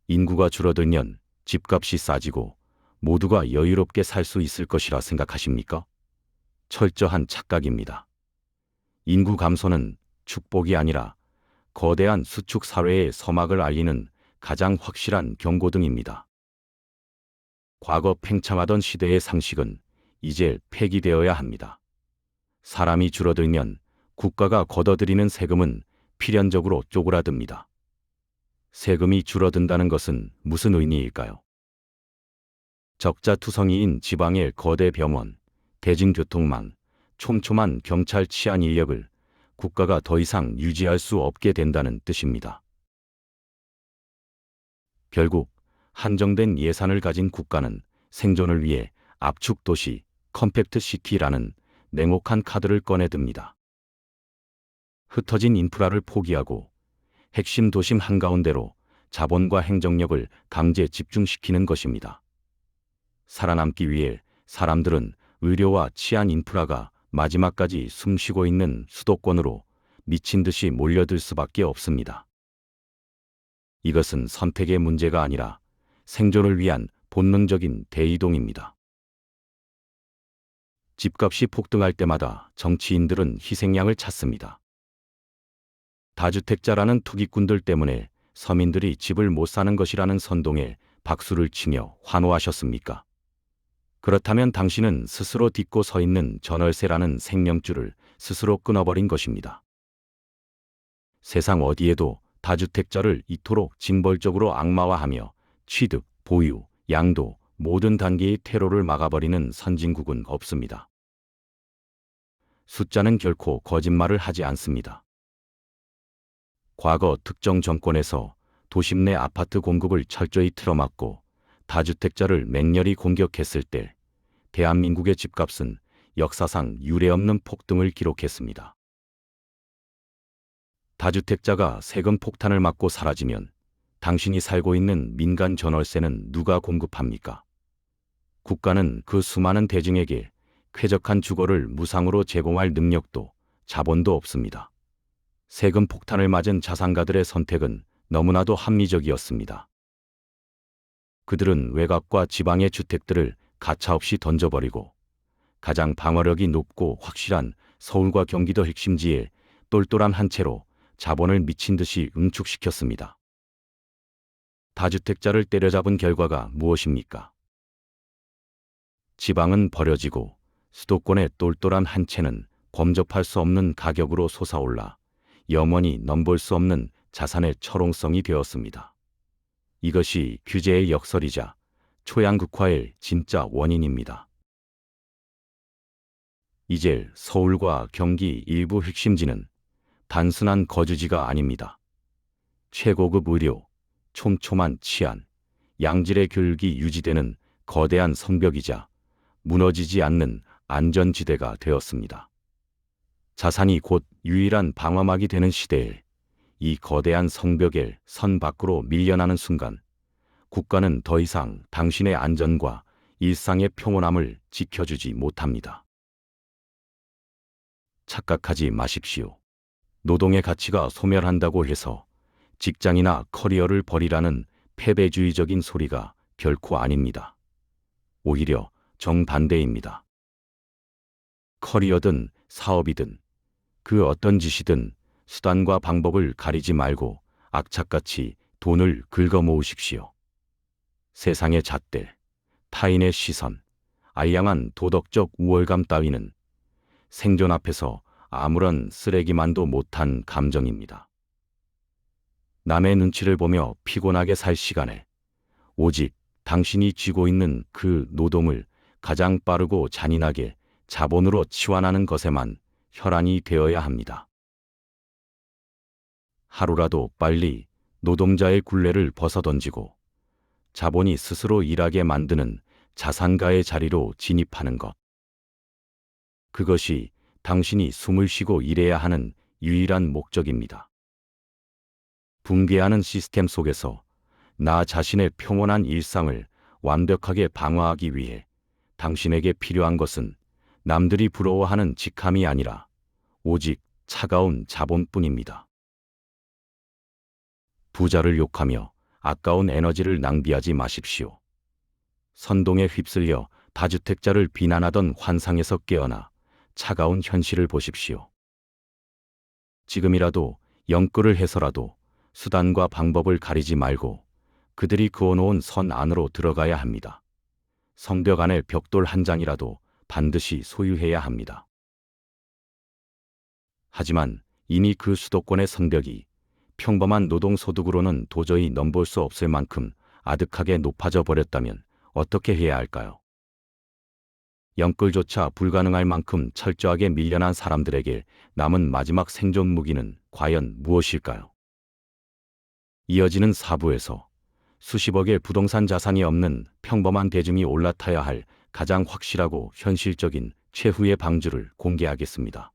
인구가 줄어들면 집값이 싸지고 모두가 여유롭게 살 수 있을 것이라 생각하십니까? 철저한 착각입니다. 인구 감소는 축복이 아니라 거대한 수축 사회의 서막을 알리는 가장 확실한 경고등입니다. 과거 팽창하던 시대의 상식은 이제 폐기되어야 합니다. 사람이 줄어들면 국가가 걷어들이는 세금은 필연적으로 쪼그라듭니다. 세금이 줄어든다는 것은 무슨 의미일까요? 적자투성이인 지방의 거대 병원, 대중교통망, 촘촘한 경찰 치안 인력을 국가가 더 이상 유지할 수 없게 된다는 뜻입니다. 결국 한정된 예산을 가진 국가는 생존을 위해 압축도시, 컴팩트시티라는 냉혹한 카드를 꺼내듭니다. 흩어진 인프라를 포기하고 핵심 도심 한가운데로 자본과 행정력을 강제 집중시키는 것입니다. 살아남기 위해 사람들은 의료와 치안 인프라가 마지막까지 숨쉬고 있는 수도권으로 미친 듯이 몰려들 수밖에 없습니다. 이것은 선택의 문제가 아니라 생존을 위한 본능적인 대이동입니다. 집값이 폭등할 때마다 정치인들은 희생양을 찾습니다. 다주택자라는 투기꾼들 때문에 서민들이 집을 못 사는 것이라는 선동에 박수를 치며 환호하셨습니까? 그렇다면 당신은 스스로 딛고 서 있는 전월세라는 생명줄을 스스로 끊어버린 것입니다. 세상 어디에도 다주택자를 이토록 징벌적으로 악마화하며 취득, 보유, 양도 모든 단계의 테러를 막아버리는 선진국은 없습니다. 숫자는 결코 거짓말을 하지 않습니다. 과거 특정 정권에서 도심 내 아파트 공급을 철저히 틀어막고 다주택자를 맹렬히 공격했을 때 대한민국의 집값은 역사상 유례없는 폭등을 기록했습니다. 다주택자가 세금 폭탄을 맞고 사라지면 당신이 살고 있는 민간 전월세는 누가 공급합니까? 국가는 그 수많은 대중에게 쾌적한 주거를 무상으로 제공할 능력도 자본도 없습니다. 세금 폭탄을 맞은 자산가들의 선택은 너무나도 합리적이었습니다. 그들은 외곽과 지방의 주택들을 가차없이 던져버리고 가장 방어력이 높고 확실한 서울과 경기도 핵심지에 똘똘한 한 채로 자본을 미친 듯이 응축시켰습니다. 다주택자를 때려잡은 결과가 무엇입니까? 지방은 버려지고 수도권의 똘똘한 한 채는 범접할 수 없는 가격으로 솟아올라 영원히 넘볼 수 없는 자산의 철옹성이 되었습니다. 이것이 규제의 역설이자 초양극화의 진짜 원인입니다. 이제 서울과 경기 일부 핵심지는 단순한 거주지가 아닙니다. 최고급 의료, 촘촘한 치안, 양질의 교육이 유지되는 거대한 성벽이자 무너지지 않는 안전지대가 되었습니다. 자산이 곧 유일한 방어막이 되는 시대에 이 거대한 성벽의 선 밖으로 밀려나는 순간 국가는 더 이상 당신의 안전과 일상의 평온함을 지켜주지 못합니다. 착각하지 마십시오. 노동의 가치가 소멸한다고 해서 직장이나 커리어를 버리라는 패배주의적인 소리가 결코 아닙니다. 오히려 정반대입니다. 커리어든 사업이든 그 어떤 짓이든 수단과 방법을 가리지 말고 악착같이 돈을 긁어 모으십시오. 세상의 잣대, 타인의 시선, 알량한 도덕적 우월감 따위는 생존 앞에서 아무런 쓰레기만도 못한 감정입니다. 남의 눈치를 보며 피곤하게 살 시간에 오직 당신이 쥐고 있는 그 노동을 가장 빠르고 잔인하게 자본으로 치환하는 것에만 혈안이 되어야 합니다. 하루라도 빨리 노동자의 굴레를 벗어던지고 자본이 스스로 일하게 만드는 자산가의 자리로 진입하는 것. 그것이 당신이 숨을 쉬고 일해야 하는 유일한 목적입니다. 붕괴하는 시스템 속에서 나 자신의 평온한 일상을 완벽하게 방어하기 위해 당신에게 필요한 것은 남들이 부러워하는 직함이 아니라 오직 차가운 자본뿐입니다. 부자를 욕하며 아까운 에너지를 낭비하지 마십시오. 선동에 휩쓸려 다주택자를 비난하던 환상에서 깨어나 차가운 현실을 보십시오. 지금이라도 영끌을 해서라도 수단과 방법을 가리지 말고 그들이 그어놓은 선 안으로 들어가야 합니다. 성벽 안에 벽돌 한 장이라도 반드시 소유해야 합니다. 하지만 이미 그 수도권의 성벽이 평범한 노동소득으로는 도저히 넘볼 수 없을 만큼 아득하게 높아져 버렸다면 어떻게 해야 할까요? 영끌조차 불가능할 만큼 철저하게 밀려난 사람들에게 남은 마지막 생존 무기는 과연 무엇일까요? 이어지는 4부에서 수십억의 부동산 자산이 없는 평범한 대중이 올라타야 할 가장 확실하고 현실적인 최후의 방주를 공개하겠습니다.